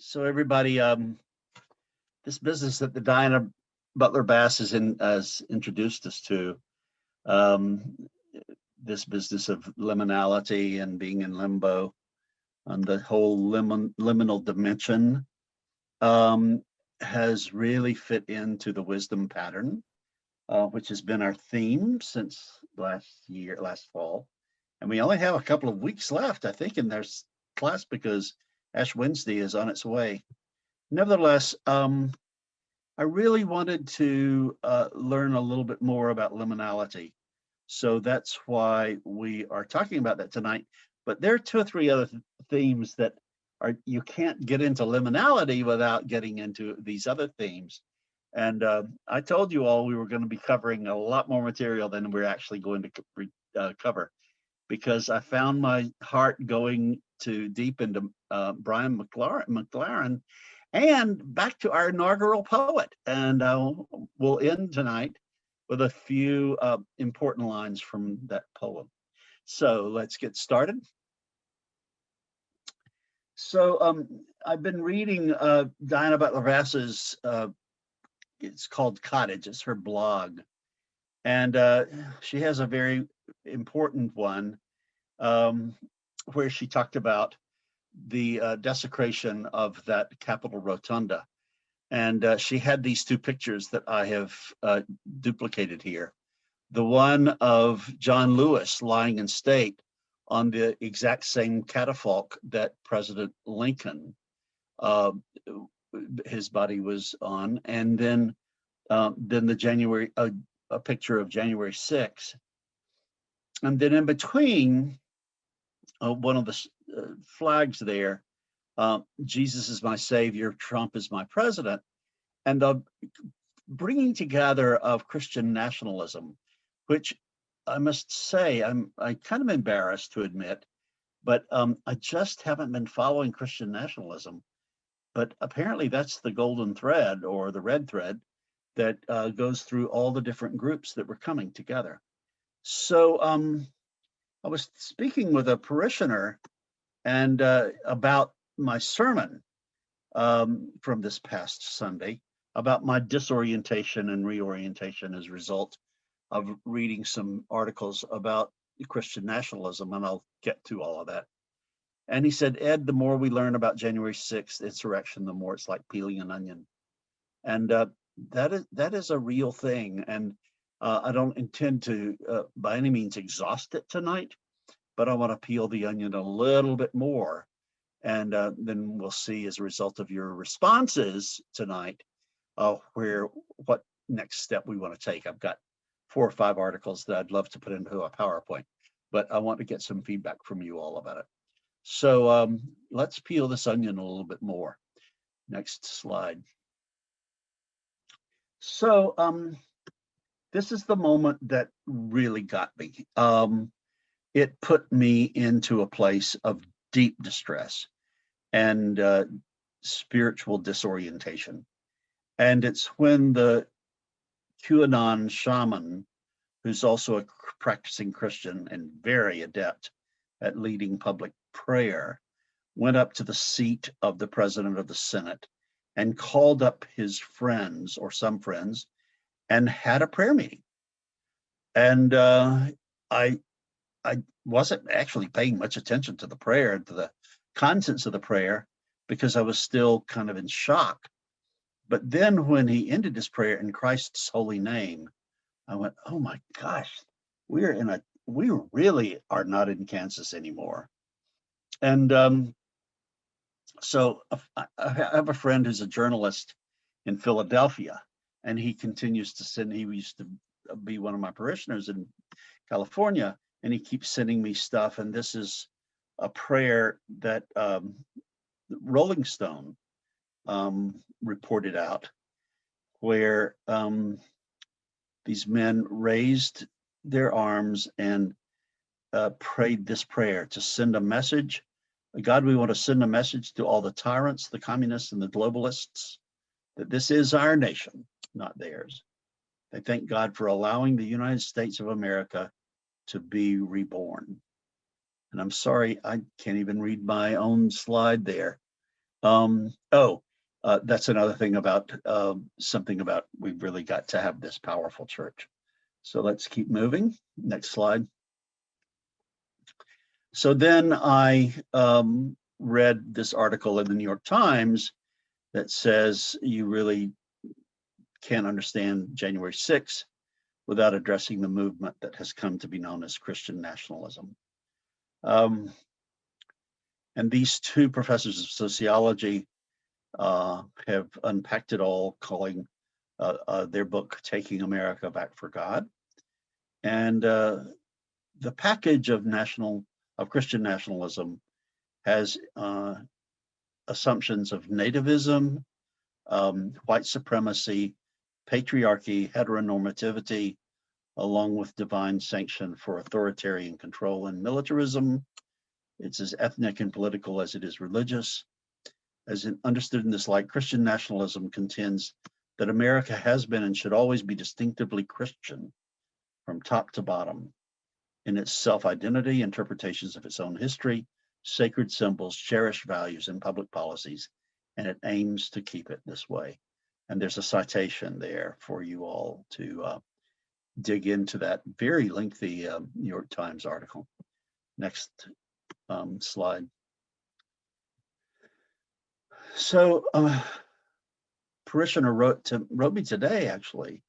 So everybody, this business that the Diana Butler Bass has introduced us to, um, this business of liminality and being in limbo, and the whole liminal dimension, um, has really fit into the wisdom pattern, which has been our theme since last fall. And we only have a couple of weeks left, I think, in their class because Ash Wednesday is on its way. Nevertheless, I really wanted to learn a little bit more about liminality. So that's why we are talking about that tonight. But there are two or three other themes that you can't get into liminality without getting into these other themes. And I told you all we were going to be covering a lot more material than we're actually going to cover, because I found my heart going too deep into Brian McLaren and back to our inaugural poet. And we'll end tonight with a few important lines from that poem. So let's get started. So I've been reading Diana Butler Bass's, it's called Cottage, it's her blog. And she has a very important one where she talked about the desecration of that Capitol Rotunda. And she had these two pictures that I have duplicated here. The one of John Lewis lying in state on the exact same catafalque that President Lincoln, his body was on, and then a picture of January 6th. And then in between, one of the flags there, Jesus is my savior, Trump is my president, and the bringing together of Christian nationalism, which I must say I'm kind of embarrassed to admit, but I just haven't been following Christian nationalism. But apparently that's the golden thread or the red thread that goes through all the different groups that were coming together. So I was speaking with a parishioner and about my sermon from this past Sunday, about my disorientation and reorientation as a result of reading some articles about Christian nationalism, and I'll get to all of that. And he said, Ed, the more we learn about January 6th insurrection, the more it's like peeling an onion. And that is a real thing. And I don't intend to, by any means, exhaust it tonight, but I want to peel the onion a little bit more. And then we'll see, as a result of your responses tonight, what next step we want to take. I've got 4 or 5 articles that I'd love to put into a PowerPoint, but I want to get some feedback from you all about it. So let's peel this onion a little bit more. Next slide. So this is the moment that really got me. It put me into a place of deep distress and spiritual disorientation. And it's when the QAnon shaman, who's also a practicing Christian and very adept at leading public prayer, went up to the seat of the president of the Senate and called up his friends, or some friends, and had a prayer meeting. And I wasn't actually paying much attention to the prayer, to the contents of the prayer, because I was still kind of in shock. But then when he ended his prayer in Christ's holy name, I went, oh my gosh, we really are not in Kansas anymore. And so I have a friend who's a journalist in Philadelphia, and he continues to send, he used to be one of my parishioners in California, and he keeps sending me stuff. And this is a prayer that Rolling Stone reported out, where these men raised their arms and prayed this prayer to send a message. God, we want to send a message to all the tyrants, the communists, and the globalists, that this is our nation, not theirs. They thank God for allowing the United States of America to be reborn. And I'm sorry, I can't even read my own slide there. That's another thing about something about we've really got to have this powerful church. So let's keep moving. Next slide. So then I read this article in the New York Times that says you really can't understand January 6th without addressing the movement that has come to be known as Christian nationalism. And these two professors of sociology have unpacked it all, calling their book "Taking America Back for God." And the package of Christian nationalism has assumptions of nativism, white supremacy, patriarchy, heteronormativity, along with divine sanction for authoritarian control and militarism. It's as ethnic and political as it is religious. As understood in this light, Christian nationalism contends that America has been and should always be distinctively Christian from top to bottom in its self-identity, interpretations of its own history, sacred symbols, cherished values, and public policies, and it aims to keep it this way. And there's a citation there for you all to dig into that very lengthy New York Times article. Next slide. So parishioner wrote me today, actually,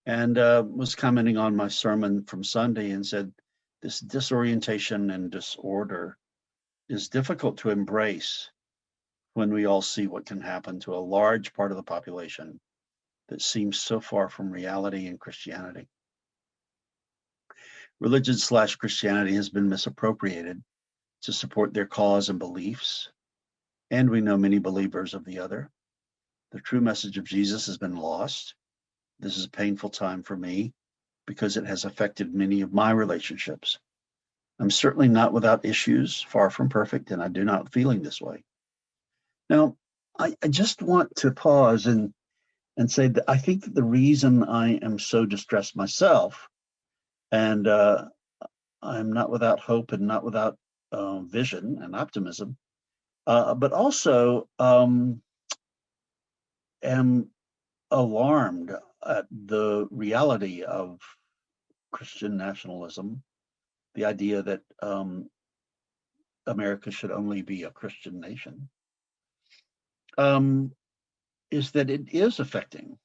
and was commenting on my sermon from Sunday and said, this disorientation and disorder is difficult to embrace when we all see what can happen to a large part of the population that seems so far from reality and Christianity. Religion/Christianity has been misappropriated to support their cause and beliefs, and we know many believers of the other. The true message of Jesus has been lost. This is a painful time for me because it has affected many of my relationships. I'm certainly not without issues, far from perfect, and I do not feeling this way. Now, I just want to pause and say that I think that the reason I am so distressed myself, and I'm not without hope and not without vision and optimism, but also am alarmed at the reality of Christian nationalism, the idea that America should only be a Christian nation, is that it is affecting.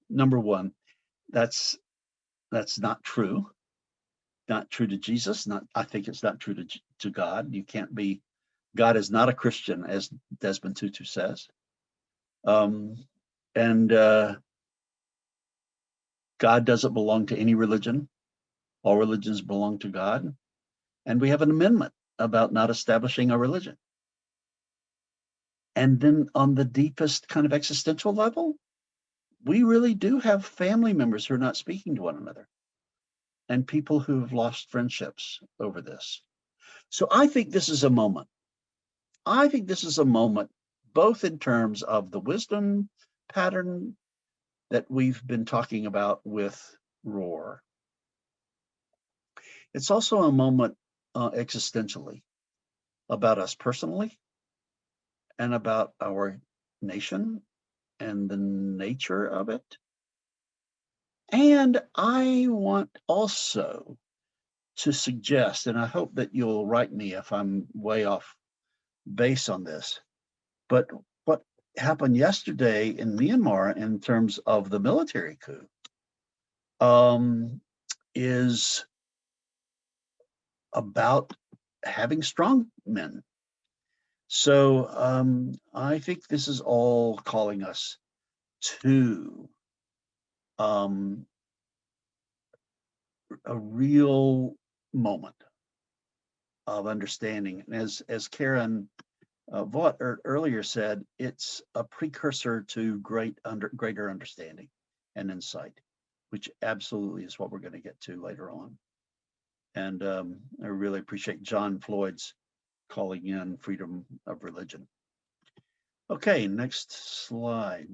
Number one, that's not true. Not true to Jesus. I think it's not true to God. You can't be. God is not a Christian, as Desmond Tutu says. And God doesn't belong to any religion. All religions belong to God. And we have an amendment about not establishing a religion. And then on the deepest kind of existential level, we really do have family members who are not speaking to one another and people who have lost friendships over this. So I think this is a moment. I think this is a moment, both in terms of the wisdom pattern that we've been talking about with Roar. It's also a moment existentially about us personally and about our nation and the nature of it. And I want also to suggest, and I hope that you'll write me if I'm way off base on this, but what happened yesterday in Myanmar in terms of the military coup is about having strong men. So I think this is all calling us to a real moment of understanding. And as Karen Vaught earlier said, it's a precursor to greater understanding and insight, which absolutely is what we're going to get to later on. And I really appreciate John Floyd's calling in freedom of religion. Okay, next slide.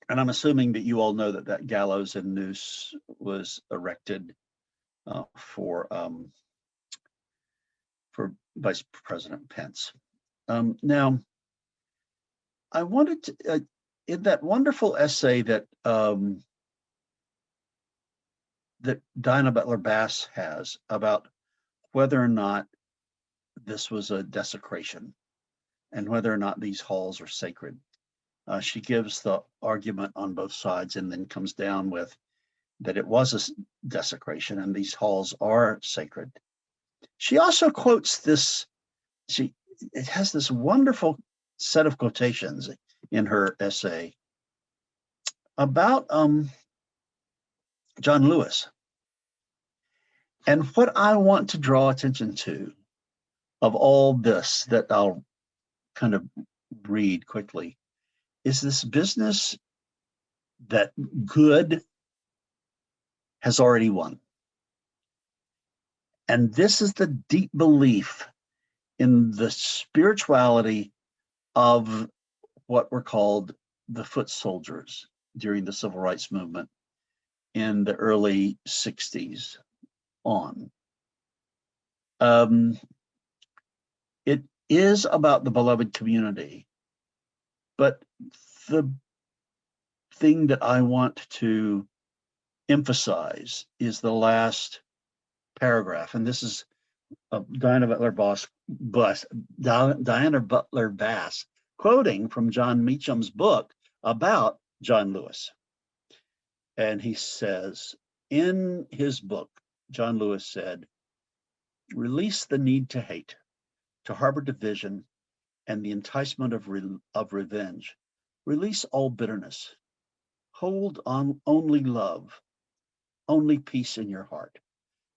And I'm assuming that you all know that gallows and noose was erected for Vice President Pence. Now, I wanted to, in that wonderful essay that that Diana Butler Bass has about whether or not this was a desecration and whether or not these halls are sacred. She gives the argument on both sides and then comes down with that it was a desecration and these halls are sacred. She also quotes this, it has this wonderful set of quotations in her essay about John Lewis. And what I want to draw attention to of all this that I'll kind of read quickly is this business that good has already won. And this is the deep belief in the spirituality of what were called the foot soldiers during the civil rights movement in the early 60s on. It is about the beloved community, but the thing that I want to emphasize is the last paragraph, and this is Diana Butler Bass quoting from John Meacham's book about John Lewis. And he says, in his book, John Lewis said, "Release the need to hate, to harbor division, and the enticement of revenge. Release all bitterness. Hold on only love, only peace in your heart,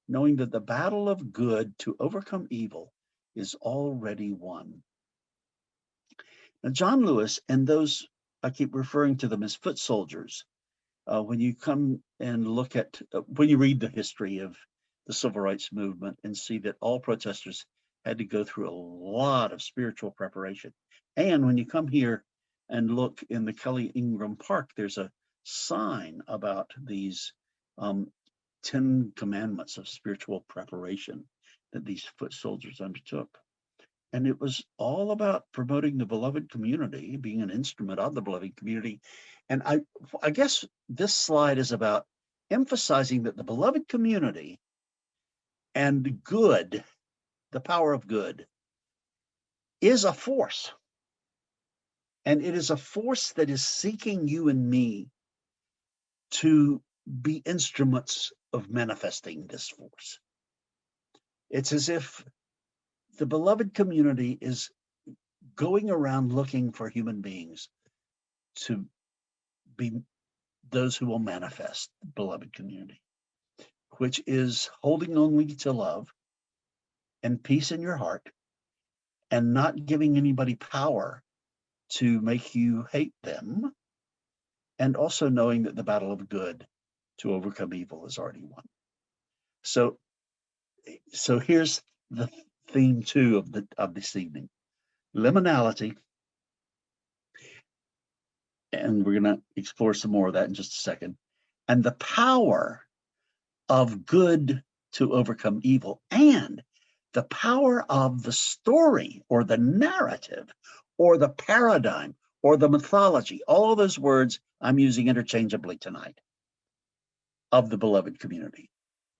knowing that the battle of good to overcome evil is already won." Now, John Lewis and those, I keep referring to them as foot soldiers. When you come and look at, when you read the history of the civil rights movement and see that all protesters had to go through a lot of spiritual preparation. And when you come here and look in the Kelly Ingram Park, there's a sign about these 10 commandments of spiritual preparation that these foot soldiers undertook. And it was all about promoting the beloved community, being an instrument of the beloved community. And I guess this slide is about emphasizing that the beloved community and good, the power of good, is a force. And it is a force that is seeking you and me to be instruments of manifesting this force. It's as if the beloved community is going around looking for human beings to be those who will manifest the beloved community, which is holding only to love and peace in your heart and not giving anybody power to make you hate them, and also knowing that the battle of good to overcome evil is already won. So here's the theme 2 of this evening: liminality, and we're going to explore some more of that in just a second, and the power of good to overcome evil, and the power of the story or the narrative or the paradigm or the mythology, all of those words I'm using interchangeably tonight, of the beloved community.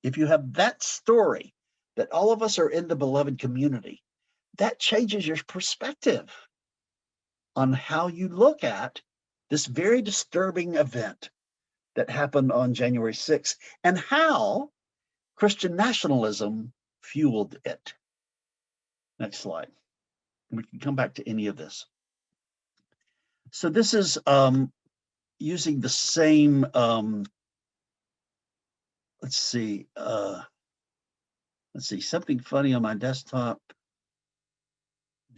If you have that story that all of us are in the beloved community, that changes your perspective on how you look at this very disturbing event that happened on January 6th and how Christian nationalism fueled it. Next slide. We can come back to any of this. So this is using the same, let's see, something funny on my desktop.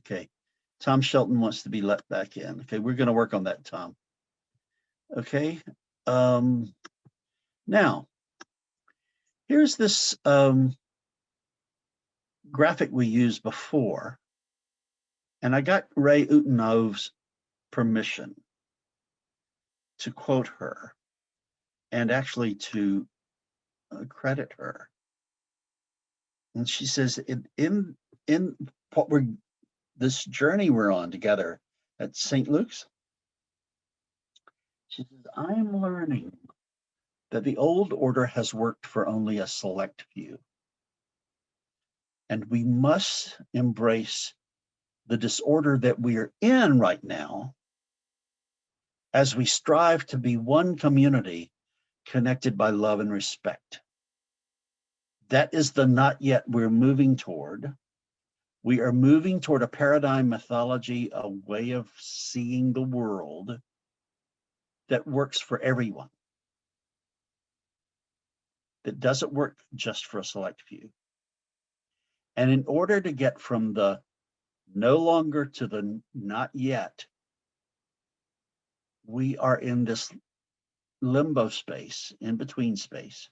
Okay, Tom Shelton wants to be let back in. Okay, we're going to work on that, Tom. Okay, now, here's this graphic we used before, and I got Ray Utenov's permission to quote her and actually to credit her. And she says, in what we're this journey we're on together at St. Luke's. She says, I am learning that the old order has worked for only a select few. And we must embrace the disorder that we are in right now as we strive to be one community connected by love and respect. That is the not yet we're moving toward. We are moving toward a paradigm mythology, a way of seeing the world that works for everyone, that doesn't work just for a select few. And in order to get from the no longer to the not yet, we are in this limbo space, in between space.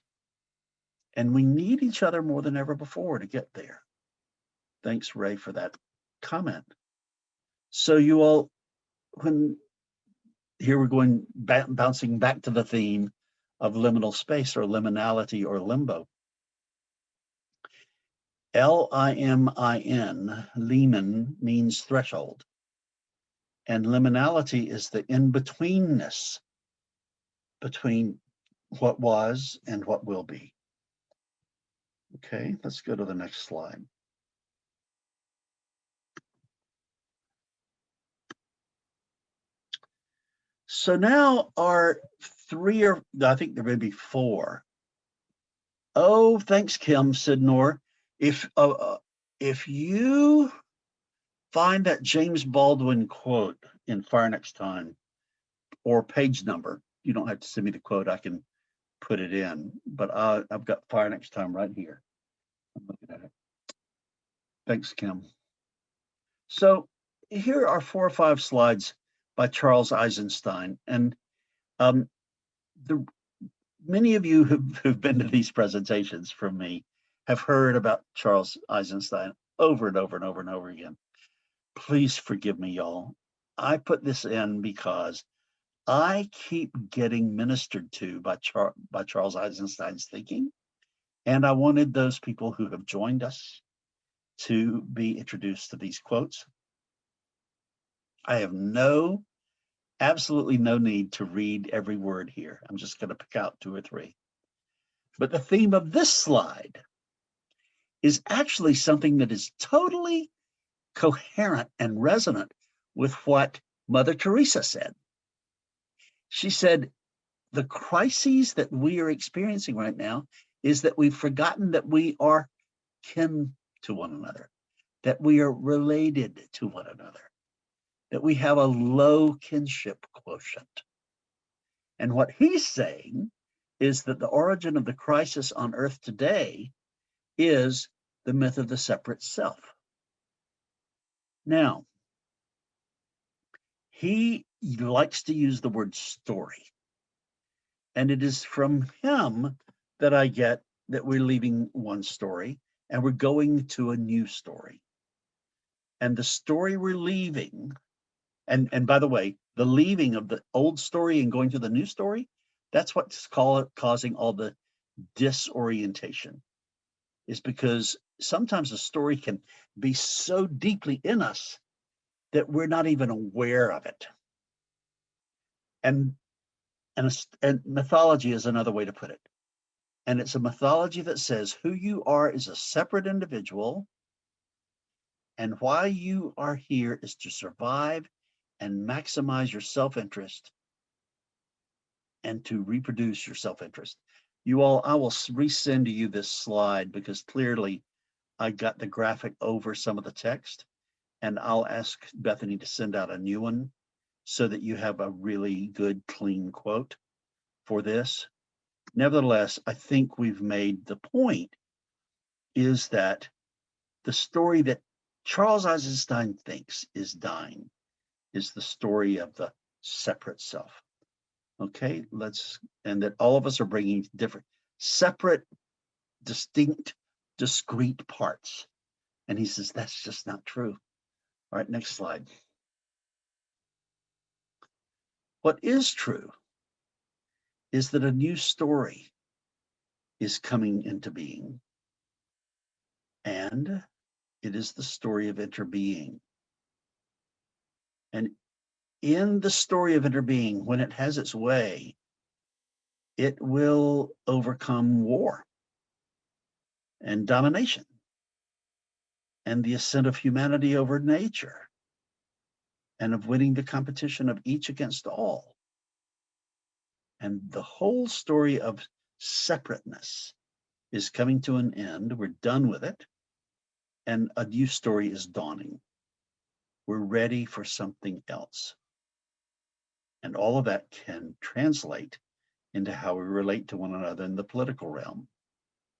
And we need each other more than ever before to get there. Thanks, Ray, for that comment. So you all, when here we're going bouncing back to the theme of liminal space or liminality or limbo. Limin, limen means threshold. And liminality is the in-betweenness between what was and what will be. Okay, let's go to the next slide. So now our three, or I think there may be four. Oh, thanks, Kim, said Nor. If you find that James Baldwin quote in Fire Next Time or page number, you don't have to send me the quote, I can put it in, but I've got Fire Next Time right here. I'm looking at it. Thanks, Kim. So here are 4 or 5 slides by Charles Eisenstein. And many of you who've been to these presentations from me have heard about Charles Eisenstein over and over and over and over again. Please forgive me, y'all. I put this in because I keep getting ministered to by Charles Eisenstein's thinking. And I wanted those people who have joined us to be introduced to these quotes. I have absolutely no need to read every word here. I'm just going to pick out 2 or 3. But the theme of this slide is actually something that is totally coherent and resonant with what Mother Teresa said. She said, the crises that we are experiencing right now is that we've forgotten that we are kin to one another, that we are related to one another, that we have a low kinship quotient. And what he's saying is that the origin of the crisis on Earth today is the myth of the separate self. Now, he likes to use the word story. And it is from him that I get that we're leaving one story and we're going to a new story. And the story we're leaving, and by the way, the leaving of the old story and going to the new story, that's what's causing all the disorientation, is because sometimes a story can be so deeply in us that we're not even aware of it. And mythology is another way to put it. And it's a mythology that says who you are is a separate individual, and why you are here is to survive and maximize your self-interest and to reproduce your self-interest. You all, I will resend to you this slide because clearly I got the graphic over some of the text, and I'll ask Bethany to send out a new one so that you have a really good, clean quote for this. Nevertheless, I think we've made the point is that the story that Charles Eisenstein thinks is dying is the story of the separate self. Okay, and that all of us are bringing different, separate, distinct, discrete parts. And he says, that's just not true. All right, next slide. What is true is that a new story is coming into being. And it is the story of interbeing. And in the story of interbeing, when it has its way, it will overcome war and domination and the ascent of humanity over nature and of winning the competition of each against all. And the whole story of separateness is coming to an end. We're done with it. And a new story is dawning. We're ready for something else. And all of that can translate into how we relate to one another in the political realm.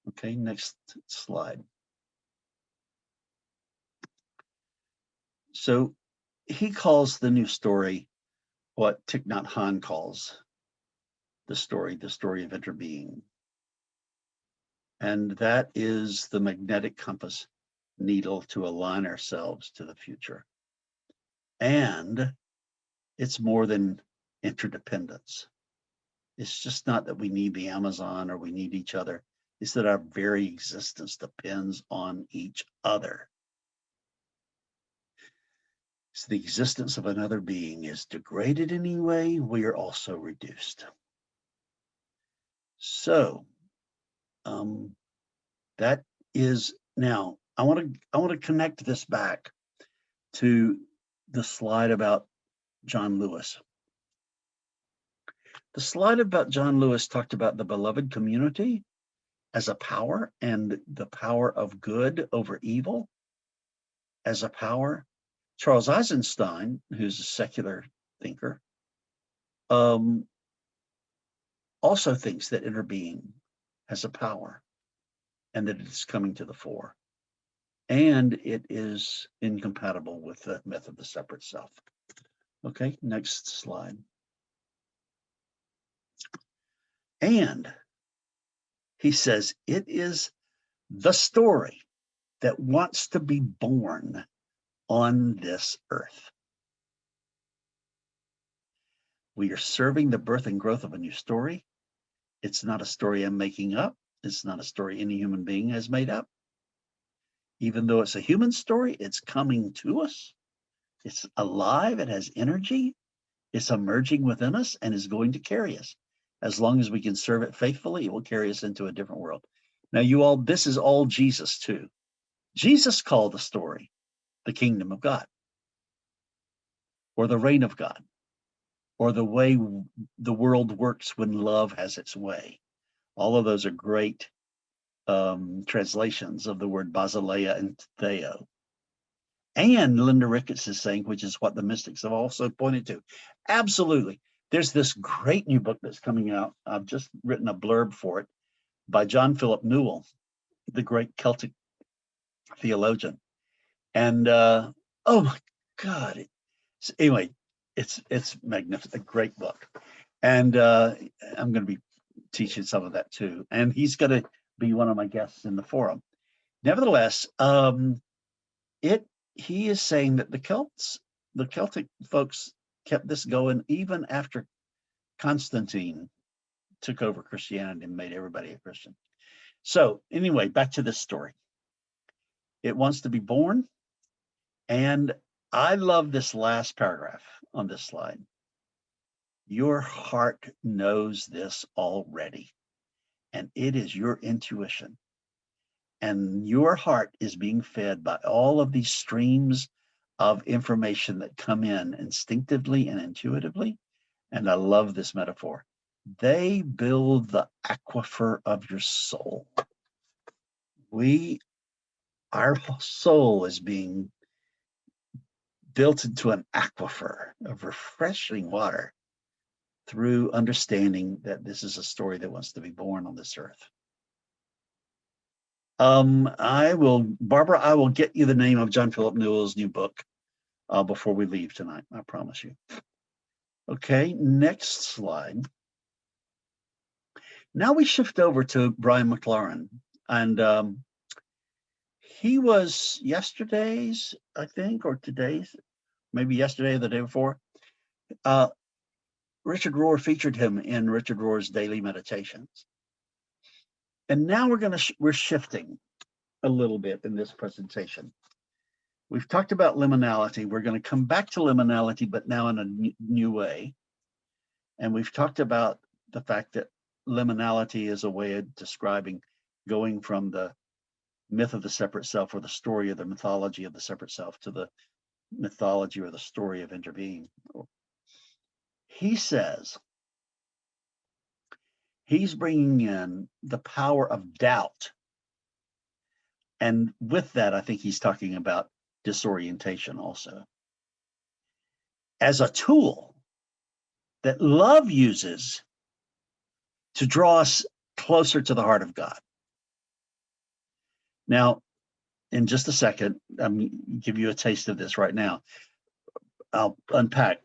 Okay, next slide. So he calls the new story what Thich Nhat Hanh calls the story of interbeing. And that is the magnetic compass needle to align ourselves to the future. And it's more than interdependence. It's just not that we need the Amazon or we need each other. It's that our very existence depends on each other. So the existence of another being is degraded in any way, we are also reduced. So that is now. I want to connect this back to the slide about John Lewis. The slide about John Lewis talked about the beloved community as a power and the power of good over evil as a power. Charles Eisenstein, who's a secular thinker, also thinks that interbeing has a power and that it is coming to the fore. And it is incompatible with the myth of the separate self. Okay, next slide. And he says it is the story that wants to be born on this earth. We are serving the birth and growth of a new story. It's not a story I'm making up. It's not a story any human being has made up. Even though it's a human story, it's coming to us. It's alive. It has energy. It's emerging within us and is going to carry us. As long as we can serve it faithfully, it will carry us into a different world. Now, you all, this is all Jesus too. Jesus called the story the kingdom of God, or the reign of God, or the way the world works when love has its way. All of those are great translations of the word basileia and theo. And Linda Ricketts is saying, which is what the mystics have also pointed to. Absolutely. There's this great new book that's coming out. I've just written a blurb for it by John Philip Newell, the great Celtic theologian. And oh my God. Anyway, it's magnificent, a great book. And I'm going to be teaching some of that too. And he's going to be one of my guests in the forum. Nevertheless, he is saying that the Celtic folks kept this going even after Constantine took over Christianity and made everybody a Christian. So anyway, back to this story. It wants to be born. And I love this last paragraph on this slide. Your heart knows this already, and it is your intuition. And your heart is being fed by all of these streams of information that come in instinctively and intuitively. And I love this metaphor. They build the aquifer of your soul. Our soul is being built into an aquifer of refreshing water through understanding that this is a story that wants to be born on this earth. Barbara, I will get you the name of John Philip Newell's new book before we leave tonight, I promise you. Okay, next slide. Now we shift over to Brian McLaren, and he was yesterday's, I think, or today's, maybe yesterday or the day before. Richard Rohr featured him in Richard Rohr's Daily Meditations. And now we're shifting a little bit in this presentation. We've talked about liminality. We're going to come back to liminality, but now in a new way. And we've talked about the fact that liminality is a way of describing going from the myth of the separate self, or the story of the mythology of the separate self, to the mythology or the story of interbeing. He says he's bringing in the power of doubt. And with that, I think he's talking about disorientation also, as a tool that love uses to draw us closer to the heart of God. Now, in just a second, I'm going to give you a taste of this right now. I'll unpack.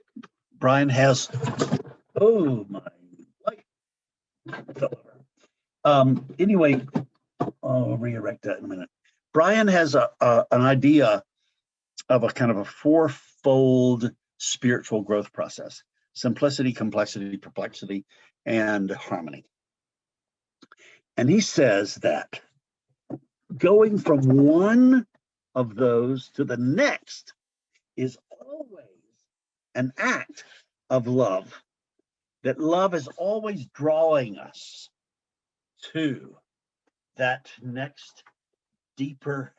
Brian has, oh my light fell over. Anyway, I'll re-erect that in a minute. Brian has an idea of a kind of a fourfold spiritual growth process: simplicity, complexity, perplexity, and harmony. And he says that going from one of those to the next is always an act of love, that love is always drawing us to that next deeper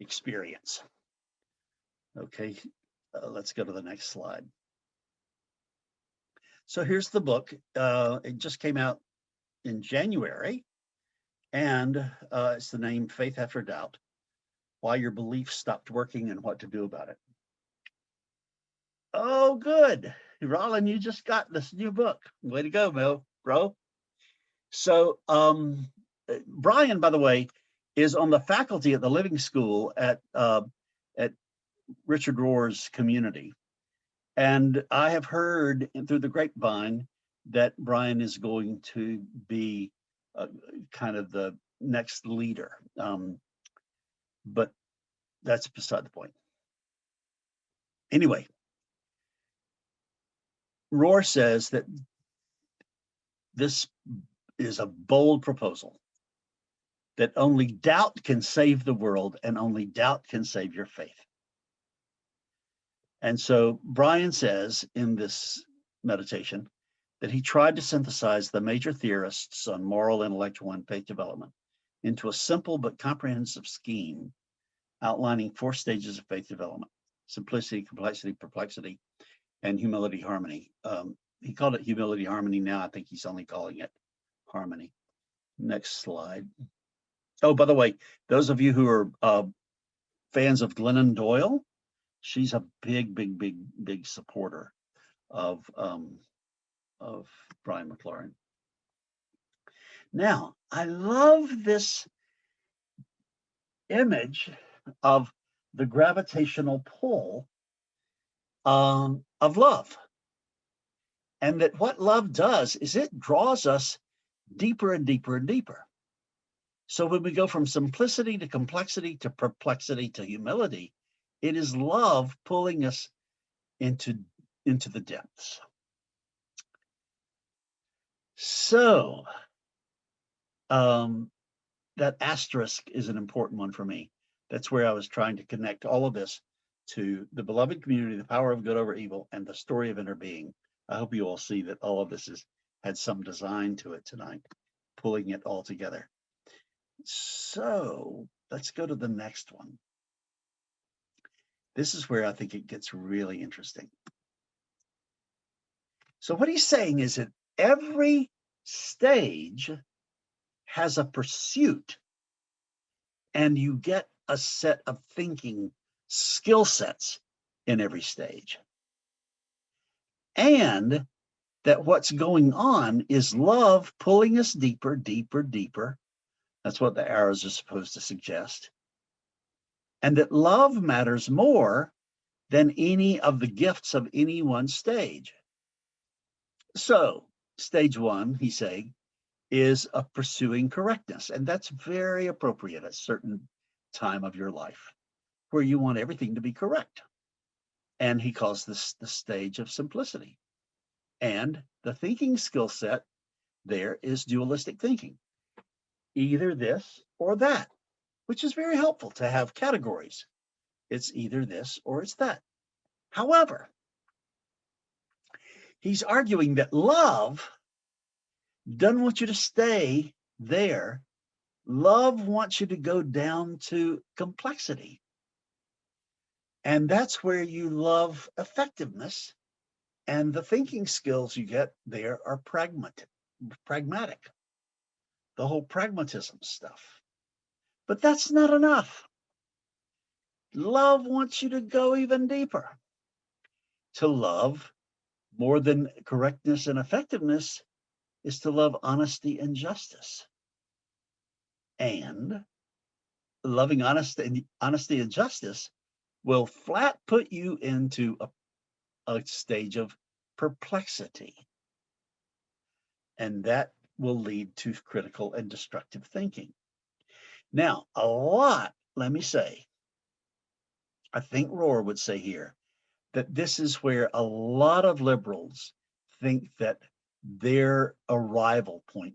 experience. Okay, let's go to the next slide. So here's the book. It just came out in January, and it's the name Faith After Doubt: Why Your Beliefs Stopped Working and What to Do About It. Oh, good. Rollin, you just got this new book. Way to go, bro. So Brian, by the way, is on the faculty at the Living School at Richard Rohr's community. And I have heard through the grapevine that Brian is going to be kind of the next leader. But that's beside the point. Anyway, Rohr says that this is a bold proposal, that only doubt can save the world, and only doubt can save your faith. And so Brian says in this meditation that he tried to synthesize the major theorists on moral, intellectual, and faith development into a simple but comprehensive scheme outlining 4 stages of faith development: simplicity, complexity, perplexity, and humility, harmony. He called it humility, harmony. Now I think he's only calling it harmony. Next slide. Oh, by the way, those of you who are fans of Glennon Doyle, she's a big supporter of Brian McLaren. Now, I love this image of the gravitational pull of love. And that what love does is it draws us deeper and deeper and deeper. So when we go from simplicity to complexity to perplexity to humility, it is love pulling us into the depths. So that asterisk is an important one for me. That's where I was trying to connect all of this to the beloved community, the power of good over evil, and the story of interbeing. I hope you all see that all of this had some design to it tonight, pulling it all together. So let's go to the next one. This is where I think it gets really interesting. So what he's saying is that every stage has a pursuit, and you get a set of thinking skill sets in every stage. And that what's going on is love pulling us deeper, deeper, deeper. That's what the arrows are supposed to suggest. And that love matters more than any of the gifts of any one stage. So, stage 1, he's saying, is a pursuing correctness. And that's very appropriate at a certain time of your life where you want everything to be correct. And he calls this the stage of simplicity. And the thinking skill set there is dualistic thinking, either this or that, which is very helpful to have categories It's either this or it's that. However, he's arguing that love doesn't want you to stay there. Love wants you to go down to complexity. And that's where you love effectiveness. And the thinking skills you get there are pragmatic, the whole pragmatism stuff. But that's not enough. Love wants you to go even deeper. To love more than correctness and effectiveness is to love honesty and justice. And loving honesty and justice will flat put you into a stage of perplexity. And that will lead to critical and destructive thinking. Now, let me say, I think Rohr would say here that this is where a lot of liberals think that their arrival point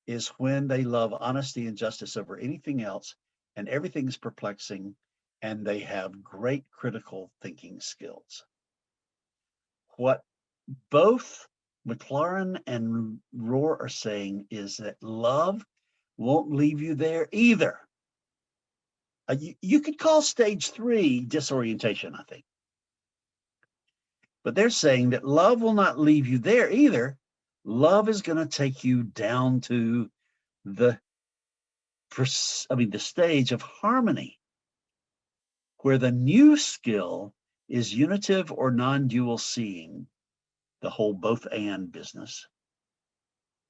is when they love honesty and justice over anything else, and everything's perplexing, and they have great critical thinking skills. What both McLaren and Rohr are saying is that love won't leave you there either. You could call stage 3 disorientation, I think. But they're saying that love will not leave you there either. Love is going to take you down to the stage of harmony, where the new skill is unitive or non-dual seeing, the whole both and business,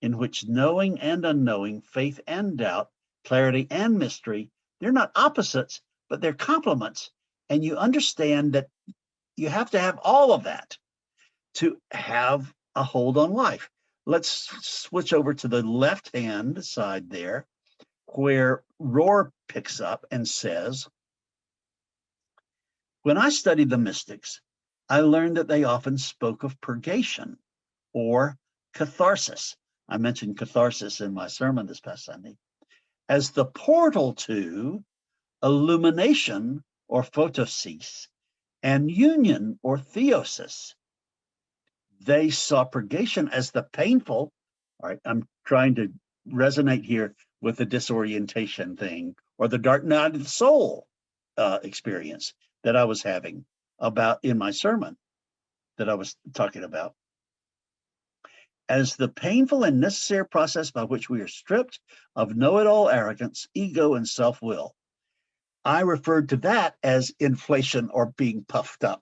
in which knowing and unknowing, faith and doubt, clarity and mystery, they're not opposites, but they're complements. And you understand that you have to have all of that to have a hold on life. Let's switch over to the left-hand side there, where Rohr picks up and says, when I studied the mystics, I learned that they often spoke of purgation or catharsis. I mentioned catharsis in my sermon this past Sunday as the portal to illumination or photosis and union or theosis. They saw purgation as the painful, all right, I'm trying to resonate here with the disorientation thing or the dark night of the soul experience that I was having about in my sermon that I was talking about, as the painful and necessary process by which we are stripped of know-it-all arrogance, ego, and self-will. I referred to that as inflation or being puffed up.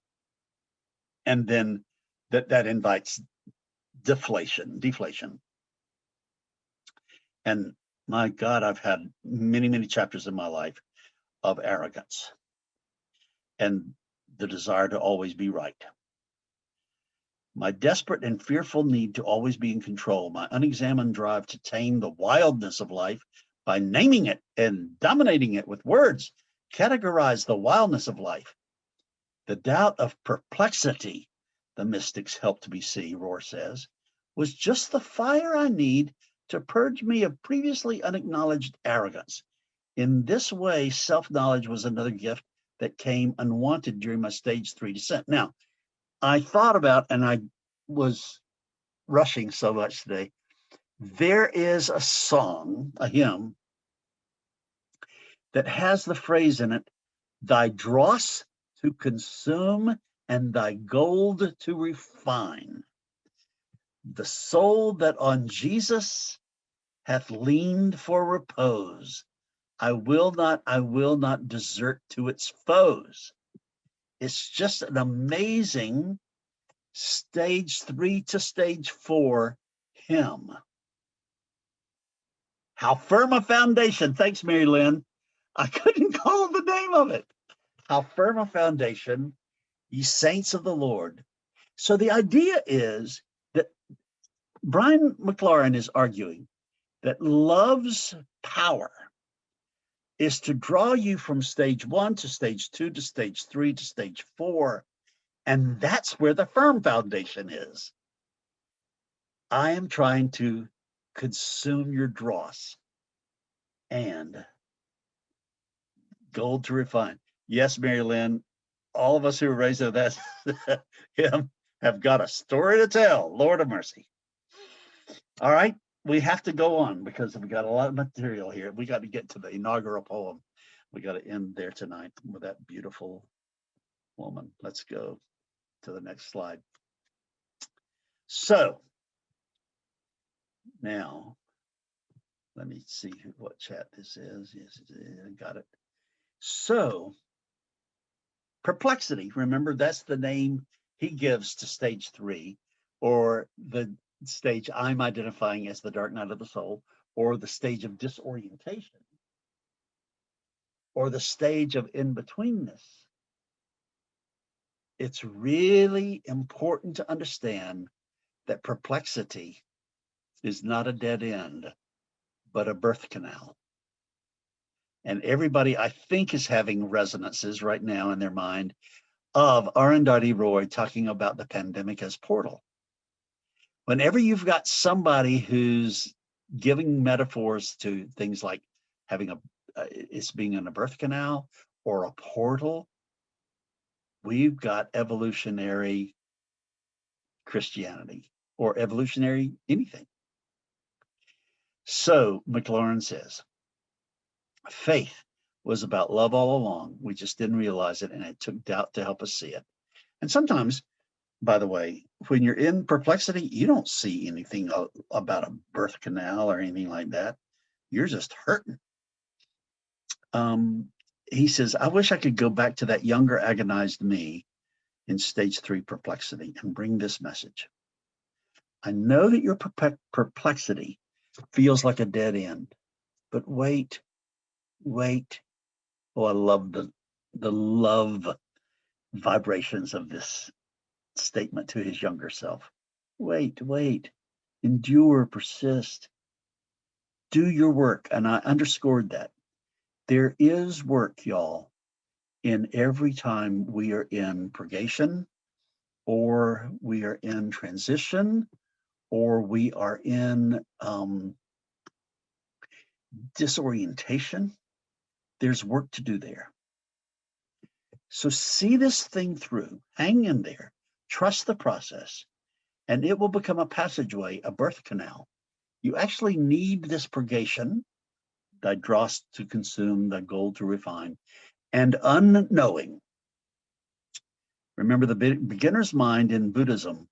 And then that invites deflation. And my God, I've had many, many chapters in my life of arrogance and the desire to always be right. My desperate and fearful need to always be in control, my unexamined drive to tame the wildness of life by naming it and dominating it with words, categorize the wildness of life. The doubt of perplexity, the mystics helped me see, Rohr says, was just the fire I need to purge me of previously unacknowledged arrogance. In this way, self-knowledge was another gift that came unwanted during my stage 3 descent. Now, I thought about, and I was rushing so much today, there is a song, a hymn, that has the phrase in it, thy dross to consume and thy gold to refine. The soul that on Jesus hath leaned for repose, I will not desert to its foes. It's just an amazing stage 3 to stage 4 hymn. How firm a foundation. Thanks, Mary Lynn. I couldn't call the name of it. How firm a foundation, ye saints of the Lord. So the idea is that Brian McLaren is arguing that love's power is to draw you from stage 1 to stage 2 to stage 3 to stage 4. And that's where the firm foundation is. I am trying to consume your dross and gold to refine. Yes, Mary Lynn, all of us who were raised with that him have got a story to tell. Lord of mercy. All right, we have to go on because we got a lot of material here. We got to get to the inaugural poem. We got to end there tonight with that beautiful woman. Let's go to the next slide. So now, let me see what chat this is. Yes, I got it. So, Perplexity, remember that's the name he gives to stage 3, or the stage I'm identifying as the dark night of the soul, or the stage of disorientation, or the stage of in-betweenness. It's really important to understand that perplexity is not a dead end, but a birth canal. And everybody, I think, is having resonances right now in their mind of Arundhati Roy talking about the pandemic as portal. Whenever you've got somebody who's giving metaphors to things like having it's being in a birth canal or a portal, we've got evolutionary Christianity or evolutionary anything. So McLaurin says, faith was about love all along. We just didn't realize it, and it took doubt to help us see it. And sometimes, by the way, when you're in perplexity, you don't see anything about a birth canal or anything like that. You're just hurting. He says, I wish I could go back to that younger agonized me in stage 3 perplexity and bring this message. I know that your perplexity feels like a dead end, but wait. Oh, I love the love vibrations of this statement to his younger self. Wait, endure, persist, do your work. And I underscored that. There is work, y'all, in every time we are in purgation, or we are in transition, or we are in disorientation. There's work to do there. So see this thing through, hang in there, trust the process, and it will become a passageway, a birth canal. You actually need this purgation, thy dross to consume, thy gold to refine, and unknowing. Remember, the beginner's mind in Buddhism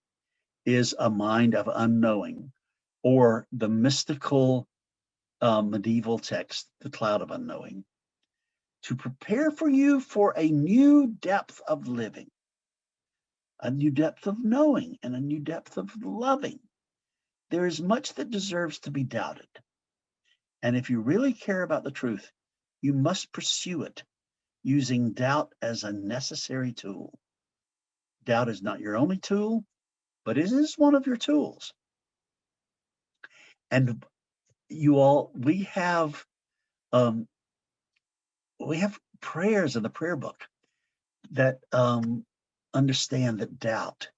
is a mind of unknowing, or the mystical medieval text, the cloud of unknowing, to prepare for you for a new depth of living, a new depth of knowing, and a new depth of loving. There is much that deserves to be doubted. And if you really care about the truth, you must pursue it using doubt as a necessary tool. Doubt is not your only tool, but it is one of your tools. And you all, we have prayers in the prayer book that understand that doubt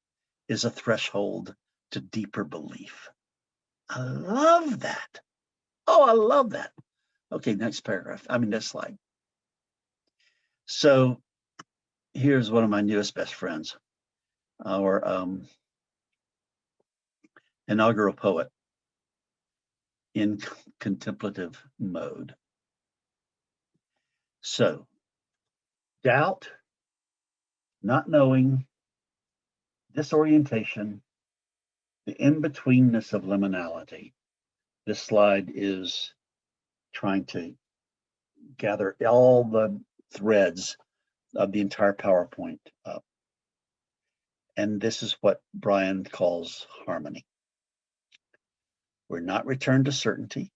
is a threshold to deeper belief. I love that. Oh, I love that. Okay, next paragraph. Next slide. So here's one of my newest best friends, our inaugural poet in contemplative mode. So, doubt, not knowing, disorientation, the in-betweenness of liminality. This slide is trying to gather all the threads of the entire PowerPoint up. And this is what Brian calls harmony. We're not returned to certainty.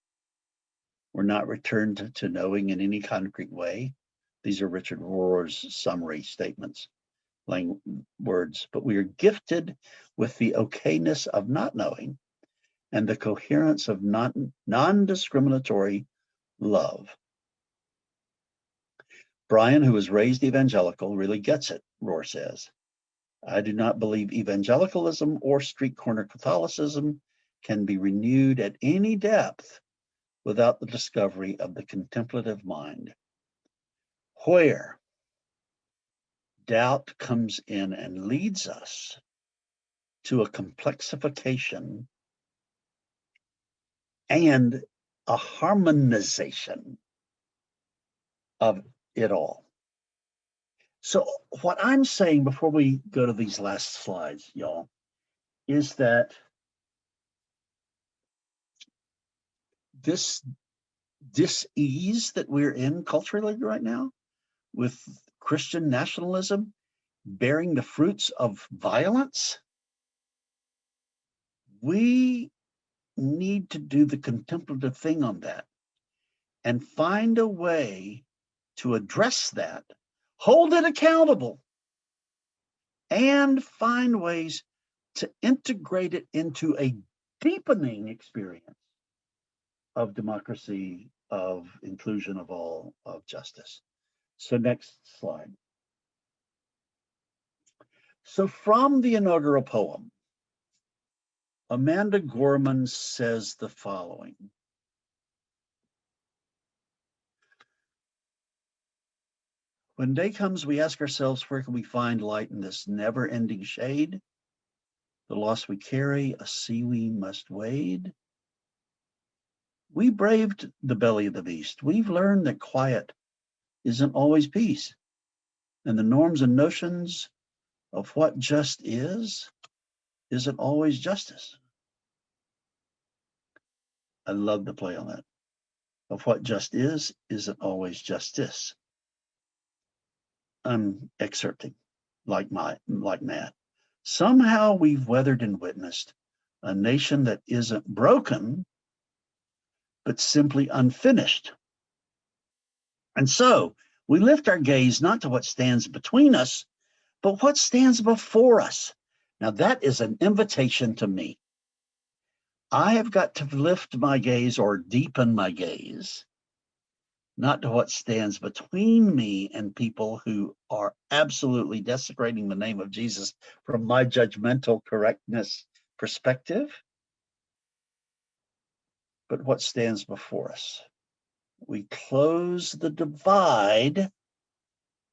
We're not returned to knowing in any concrete way. These are Richard Rohr's summary statements, words, but we are gifted with the okayness of not knowing and the coherence of non-discriminatory love. Brian, who was raised evangelical, really gets it, Rohr says. I do not believe evangelicalism or street corner Catholicism can be renewed at any depth without the discovery of the contemplative mind. Where doubt comes in and leads us to a complexification and a harmonization of it all. So what I'm saying before we go to these last slides, y'all, is that this dis-ease that we're in culturally right now with Christian nationalism bearing the fruits of violence, we need to do the contemplative thing on that and find a way to address that, hold it accountable, and find ways to integrate it into a deepening experience of democracy, of inclusion of all, of justice. So next slide. So from the inaugural poem, Amanda Gorman says the following. When day comes, we ask ourselves, where can we find light in this never-ending shade? The loss we carry, a sea we must wade. We braved the belly of the beast. We've learned that quiet isn't always peace. And the norms and notions of what just isn't always justice. I love the play on that. Of what just isn't always justice. I'm excerpting like mad. Somehow we've weathered and witnessed a nation that isn't broken, but simply unfinished. And so we lift our gaze not to what stands between us, but what stands before us. Now that is an invitation to me. I have got to lift my gaze or deepen my gaze, not to what stands between me and people who are absolutely desecrating the name of Jesus from my judgmental correctness perspective, but what stands before us. We close the divide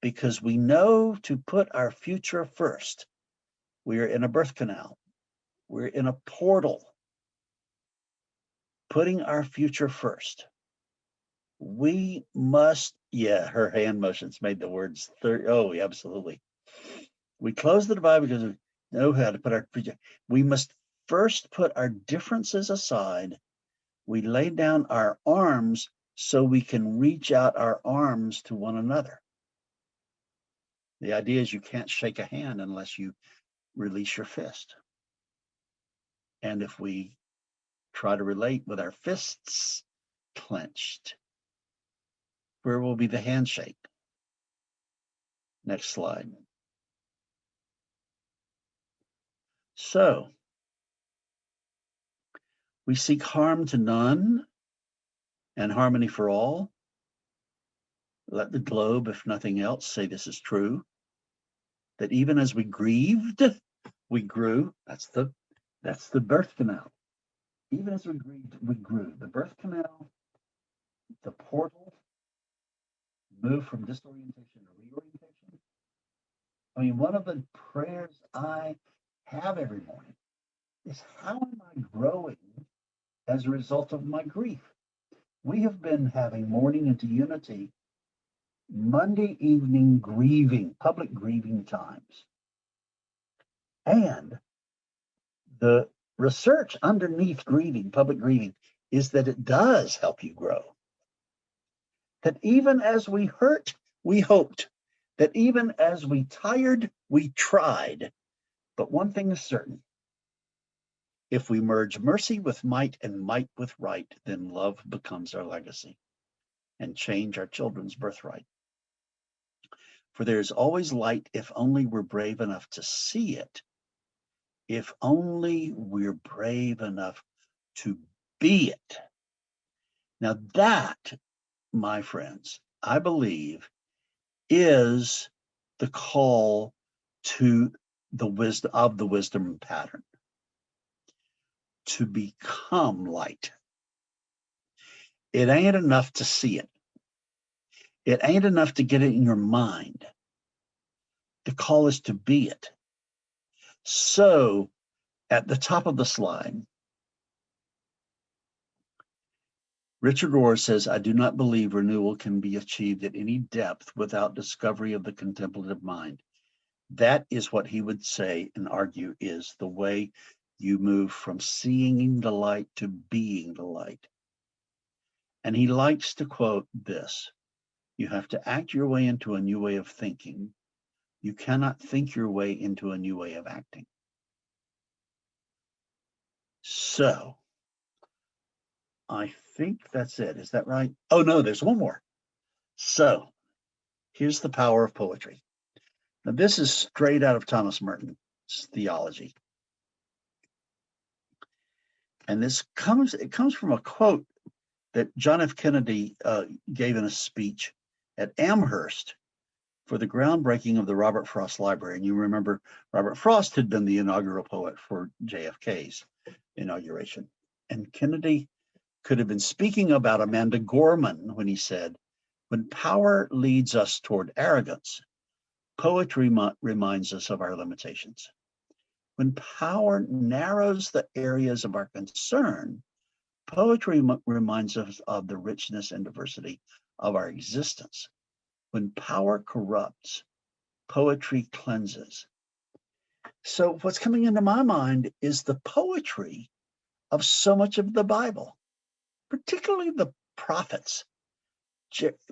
because we know to put our future first. We are in a birth canal. We're in a portal. Putting our future first. We must, yeah, her hand motions made the words, oh, absolutely. We close the divide because we know how to put our future. We must first put our differences aside. We lay down our arms so we can reach out our arms to one another. The idea is you can't shake a hand unless you release your fist. And if we try to relate with our fists clenched, where will be the handshake? Next slide. So, we seek harm to none and harmony for all. Let the globe, if nothing else, say this is true. That even as we grieved, we grew. That's the birth canal. Even as we grieved, we grew. The birth canal, the portal, move from disorientation to reorientation. I mean, one of the prayers I have every morning is, how am I growing as a result of my grief? We have been having Morning into Unity Monday evening grieving, public grieving times. And the research underneath grieving, public grieving, is that it does help you grow. That even as we hurt, we hoped. That even as we tired, we tried. But one thing is certain. If we merge mercy with might and might with right, then love becomes our legacy and change our children's birthright. For there is always light if only we're brave enough to see it. If only we're brave enough to be it. Now that, my friends, I believe, is the call to the wisdom pattern. To become light. It ain't enough to see it. It ain't enough to get it in your mind. The call is to be it. So at the top of the slide, Richard Rohr says, I do not believe renewal can be achieved at any depth without discovery of the contemplative mind. That is what he would say and argue is the way you move from seeing the light to being the light. And he likes to quote this: you have to act your way into a new way of thinking. You cannot think your way into a new way of acting. So I think that's it. Is that right? Oh, no, there's one more. So here's the power of poetry. Now, this is straight out of Thomas Merton's theology. And it comes from a quote that John F. Kennedy gave in a speech at Amherst for the groundbreaking of the Robert Frost Library. And you remember Robert Frost had been the inaugural poet for JFK's inauguration. And Kennedy could have been speaking about Amanda Gorman when he said, when power leads us toward arrogance, poetry reminds us of our limitations. When power narrows the areas of our concern, poetry reminds us of the richness and diversity of our existence. When power corrupts, poetry cleanses. So what's coming into my mind is the poetry of so much of the Bible, particularly the prophets.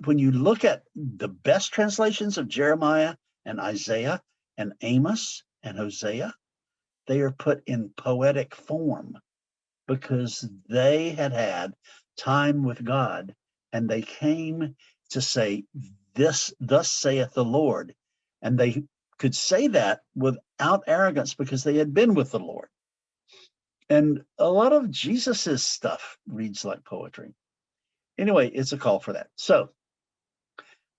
When you look at the best translations of Jeremiah and Isaiah and Amos and Hosea, they are put in poetic form because they had had time with God and they came to say, this, thus saith the Lord. And they could say that without arrogance because they had been with the Lord. And a lot of Jesus's stuff reads like poetry. Anyway, it's a call for that. So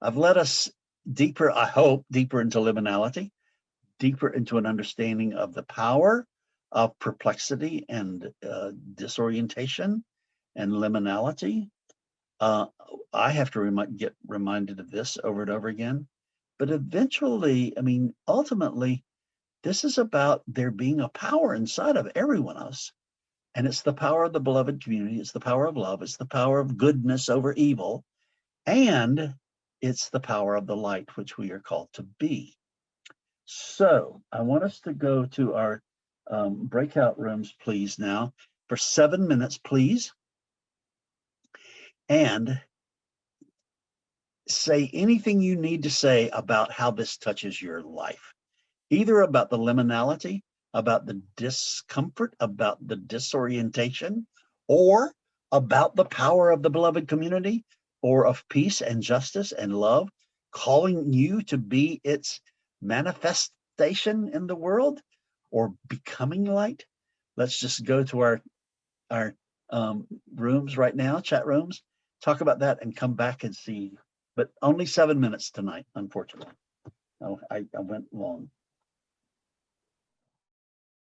I've led us deeper, I hope, deeper into liminality, deeper into an understanding of the power of perplexity and disorientation and liminality. I have to get reminded of this over and over again. But eventually, I mean, ultimately, this is about there being a power inside of every one of us. And it's the power of the beloved community. It's the power of love. It's the power of goodness over evil. And it's the power of the light, which we are called to be. So I want us to go to our breakout rooms, please, now for 7 minutes, please. And say anything you need to say about how this touches your life, either about the liminality, about the discomfort, about the disorientation, or about the power of the beloved community, or of peace and justice and love, calling you to be its manifestation in the world, or becoming light. Let's just go to our rooms right now, chat rooms, talk about that and come back and see. But only 7 minutes tonight, unfortunately. Oh, I went long.